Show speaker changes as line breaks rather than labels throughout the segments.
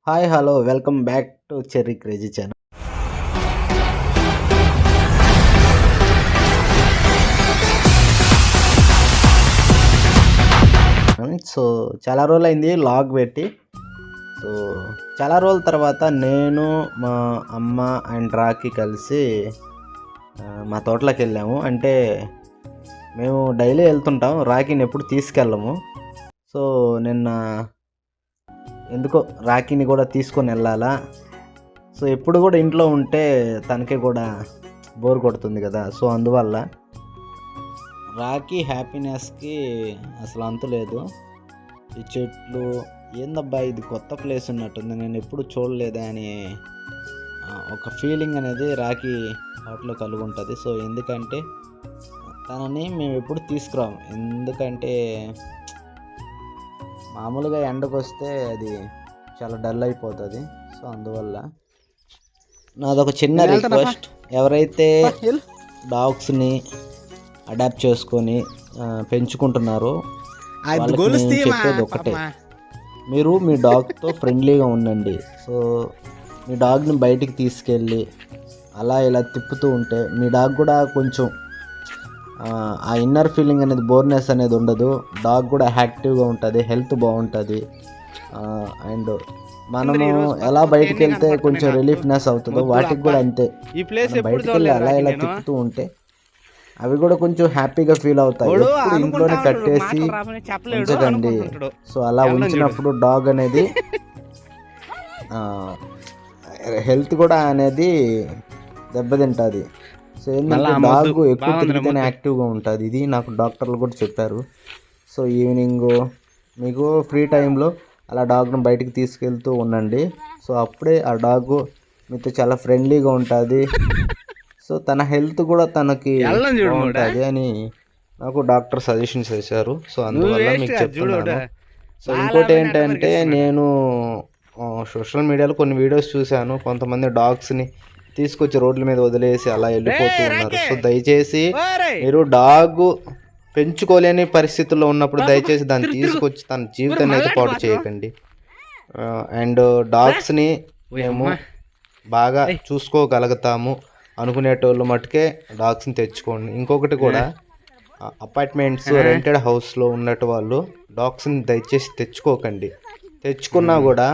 Hi hello welcome back to cherry crazy channel. So చాలా రోజులు అయింది లాగ్ పెట్టి. సో చాలా రోజుల తర్వాత నేను మా అమ్మ అండ్ రాకి కలిసి మా తోటలోకి వెళ్ళాము. అంటే మేము డైలీ వెళ్తుంటాం, రాకిని ఎప్పుడు తీసుకెళ్ళము. సో నిన్న ఎందుకో రాఖీని కూడా తీసుకొని వెళ్ళాలా. సో ఎప్పుడు కూడా ఇంట్లో ఉంటే తనకే కూడా బోర్ కొడుతుంది కదా. సో అందువల్ల రాఖీ హ్యాపీనెస్కి అసలు అంతు లేదు. ఈ చెట్లు ఏందబ్బా ఇది కొత్త ప్లేస్ ఉన్నట్టుంది, నేను ఎప్పుడు చూడలేదా అని ఒక ఫీలింగ్ అనేది రాఖీ హార్ట్లో కలిగి ఉంటుంది. సో ఎందుకంటే తనని మేము ఎప్పుడు తీసుకురాము, ఎందుకంటే మామూలుగా ఎండకు వస్తే అది చాలా డల్ అయిపోతుంది. సో అందువల్ల నాదొక చిన్న రిక్వెస్ట్, ఎవరైతే డాగ్స్ని అడాప్ట్ చేసుకొని పెంచుకుంటున్నారో వాళ్ళకి నేను చెప్పేది ఒకటే, మీరు మీ డాగ్తో ఫ్రెండ్లీగా ఉండండి. సో మీ డాగ్ని బయటికి తీసుకెళ్ళి అలా ఇలా తిప్పుతూ ఉంటే మీ డాగ్ కూడా కొంచెం ఆ ఇన్నర్ ఫీలింగ్ అనేది, బోర్నెస్ అనేది ఉండదు. డాగ్ కూడా యాక్టివ్గా ఉంటుంది, హెల్త్ బాగుంటుంది. అండ్ మనము ఎలా బయటికి వెళ్తే కొంచెం రిలీఫ్నెస్ అవుతుందో వాటికి కూడా అంతే. బయటికి వెళ్ళి అలా ఇలా తిప్పుతూ ఉంటే అవి కూడా కొంచెం హ్యాపీగా ఫీల్ అవుతాయి. ఎప్పుడు ఇంట్లోనే కట్టేసి ఉంచకండి. సో అలా ఉంచినప్పుడు డాగ్ అనేది హెల్త్ కూడా అనేది దెబ్బతింటుంది. సో ఏంటంటే డాగ్ ఎక్కువ తిరిగితేనే యాక్టివ్గా ఉంటుంది, ఇది నాకు డాక్టర్లు కూడా చెప్పారు. సో ఈవినింగ్ మీకు ఫ్రీ టైంలో అలా డాగ్ను బయటికి తీసుకెళ్తూ ఉండండి. సో అప్పుడే ఆ డాగ్ మీతో చాలా ఫ్రెండ్లీగా ఉంటుంది. సో తన హెల్త్ కూడా తనకి బాగుంటుంది అని నాకు డాక్టర్ సజెషన్స్ చేశారు. సో అందువల్ల మీకు చెప్తున్నాను. సో ఇంకోటి ఏంటంటే, నేను సోషల్ మీడియాలో కొన్ని వీడియోస్ చూశాను, కొంతమంది డాగ్స్ని తీసుకొచ్చి రోడ్ల మీద వదిలేసి అలా వెళ్ళిపోతూ ఉన్నారు. సో దయచేసి మీరు డాగ్ పెంచుకోలేని పరిస్థితుల్లో ఉన్నప్పుడు దయచేసి దాన్ని తీసుకొచ్చి తన జీవితాన్ని అయితే పాటు చేయకండి. అండ్ డాగ్స్ని మేము బాగా చూసుకోగలుగుతాము అనుకునేటోళ్ళు మటుకే డాగ్స్ని తెచ్చుకోండి. ఇంకొకటి కూడా, అపార్ట్మెంట్స్ రెంటెడ్ హౌస్లో ఉన్నట్టు వాళ్ళు డాగ్స్ని దయచేసి తెచ్చుకోకండి. తెచ్చుకున్నా కూడా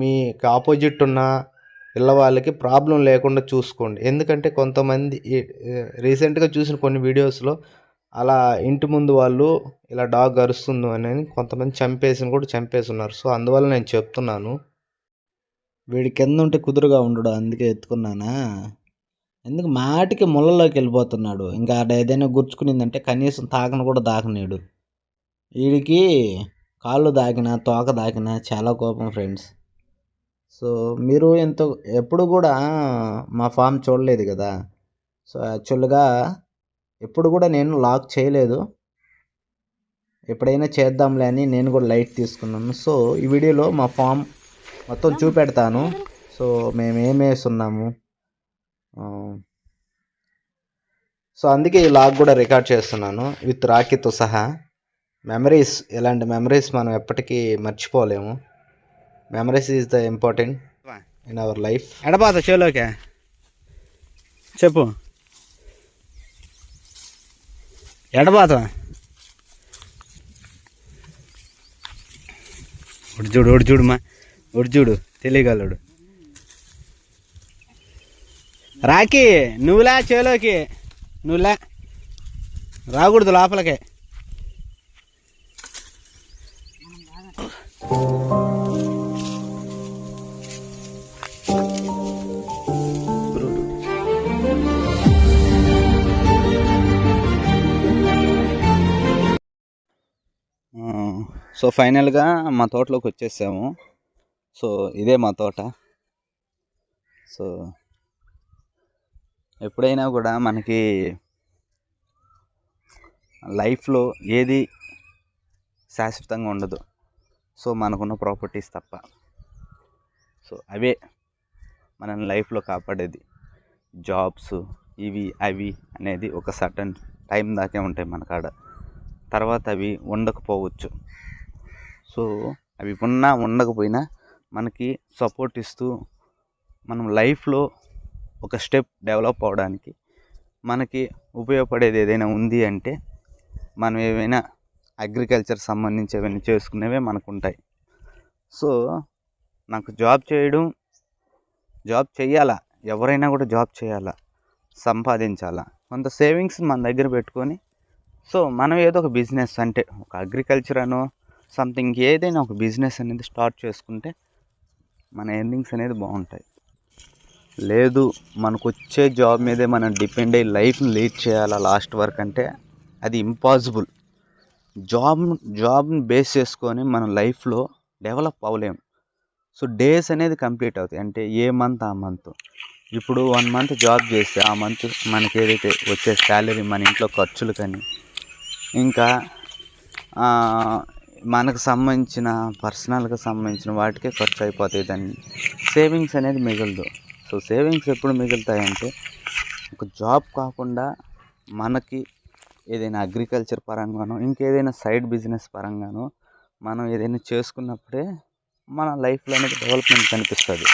మీకు ఆపోజిట్ ఉన్న పిల్ల వాళ్ళకి ప్రాబ్లం లేకుండా చూసుకోండి. ఎందుకంటే కొంతమంది రీసెంట్గా చూసిన కొన్ని వీడియోస్లో అలా ఇంటి ముందు వాళ్ళు ఇలా డాగ్ అరుస్తుంది అని కొంతమంది చంపేసి ఉన్నారు. సో అందువల్ల నేను చెప్తున్నాను, వీడి కింద ఉంటే కుదురుగా ఉండడు, అందుకే ఎత్తుకున్నానా. ఎందుకు మాటికి ముళ్ళలోకి వెళ్ళిపోతున్నాడు, ఇంకా ఆడ ఏదైనా గుర్చుకునిందంటే కనీసం తాకను కూడా దాకనేడు. వీడికి కాళ్ళు దాకినా తోక దాకినా చాలా కోపం ఫ్రెండ్స్. సో మీరు ఎప్పుడు కూడా మా ఫామ్ చూడలేదు కదా. సో యాక్చువల్గా ఎప్పుడు కూడా నేను లాక్ చేయలేదు, ఎప్పుడైనా చేద్దాంలే అని నేను కూడా లైట్ తీసుకున్నాను. సో ఈ వీడియోలో మా ఫామ్ మొత్తం చూపెడతాను. సో మేము ఏమేస్తున్నాము, సో అందుకే ఈ లాగ్ కూడా రికార్డ్ చేస్తున్నాను విత్ రాఖీతో సహా. మెమరీస్, ఇలాంటి మెమరీస్ మనం ఎప్పటికీ మర్చిపోలేము. Memories is the important in our life.
ఎడబాత చెలోకే చెప్పు, ఎడబాత ఒడి చూడుమా, ఒడి చూడు తెలియగలడు. రాకి నువ్వులా చేలోకి, నువ్వులా రాకూడదు లోపలికే. సో ఫైనల్గా మా తోటలోకి వచ్చేసాము. సో ఇదే మా తోట. సో ఎప్పుడైనా కూడా మనకి లైఫ్లో ఏది శాశ్వతంగా ఉండదు. సో మనకున్న ప్రాపర్టీస్ తప్ప. సో అవే మనల్ని లైఫ్లో కాపాడేది. జాబ్స్ ఇవి అవి అనేది ఒక సర్టన్ టైం దాకే ఉంటాయి మన కాడ, తర్వాత అవి ఉండకపోవచ్చు. సో
అవి ఉన్నా ఉండకపోయినా మనకి సపోర్ట్ ఇస్తూ మనం లైఫ్లో ఒక స్టెప్ డెవలప్ అవడానికి మనకి ఉపయోగపడేది ఏదైనా ఉంది అంటే మనం ఏమైనా అగ్రికల్చర్ సంబంధించి ఏమైనా చేసుకునేవే మనకు ఉంటాయి. సో నాకు జాబ్ చేయాలా, ఎవరైనా కూడా జాబ్ చేయాలా, సంపాదించాలా, కొంత సేవింగ్స్ మన దగ్గర పెట్టుకొని సో మనం ఏదో ఒక బిజినెస్ అంటే ఒక అగ్రికల్చర్ అనో సంథింగ్ ఏదైనా ఒక బిజినెస్ అనేది స్టార్ట్ చేసుకుంటే మన ఎర్నింగ్స్ అనేది బాగుంటాయి. లేదు మనకు వచ్చే జాబ్ మీదే మనం డిపెండ్ అయ్యి లైఫ్ని లీడ్ చేయాలా లాస్ట్ వరకు అంటే అది ఇంపాసిబుల్. జాబ్ని బేస్ చేసుకొని మనం లైఫ్లో డెవలప్ అవ్వలేము. సో డేస్ అనేది కంప్లీట్ అవుతాయి. అంటే ఏ మంత్ ఆ మంత్. ఇప్పుడు 1 మంత్ జాబ్ చేస్తే ఆ మంత్ మనకి ఏదైతే వచ్చే శాలరీ మన ఇంట్లో ఖర్చులు కానీ ఇంకా మనకు సంబంధించిన పర్సనల్గా సంబంధించిన వాటికే ఖర్చు అయిపోతాయి. దాన్ని సేవింగ్స్ అనేది మిగలదు. సో సేవింగ్స్ ఎప్పుడు మిగులుతాయంటే ఒక జాబ్ కాకుండా మనకి ఏదైనా అగ్రికల్చర్ పరంగానో ఇంకేదైనా సైడ్ బిజినెస్ పరంగానో మనం ఏదైనా చేసుకున్నప్పుడే మన లైఫ్లో అనేది డెవలప్మెంట్ కనిపిస్తుంది.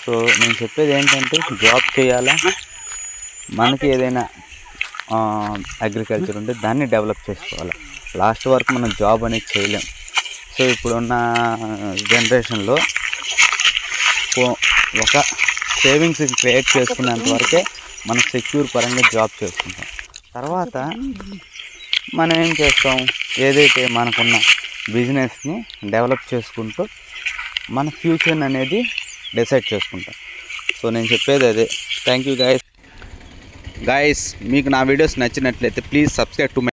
సో నేను చెప్పేది ఏంటంటే జాబ్ చేయాలా, మనకి ఏదైనా అగ్రికల్చర్ ఉంటే దాన్ని డెవలప్ చేసుకోవాలి. లాస్ట్ వరకు మనం జాబ్ అనేది చేయలేం. సో ఇప్పుడున్న జనరేషన్లో ఒక సేవింగ్స్ క్రియేట్ చేసుకునేంత వరకే మనం సెక్యూర్ పరంగా జాబ్ చేసుకుంటాం. తర్వాత మనం ఏం చేస్తాం, ఏదైతే మనకున్న బిజినెస్ని డెవలప్ చేసుకుంటూ మన ఫ్యూచర్ అనేది డిసైడ్ చేసుకుంటాం. సో నేను చెప్పేది అదే. Thank you guys. మీకు నా వీడియోస్ నచ్చినట్లయితే ప్లీజ్ సబ్స్క్రైబ్ టు మై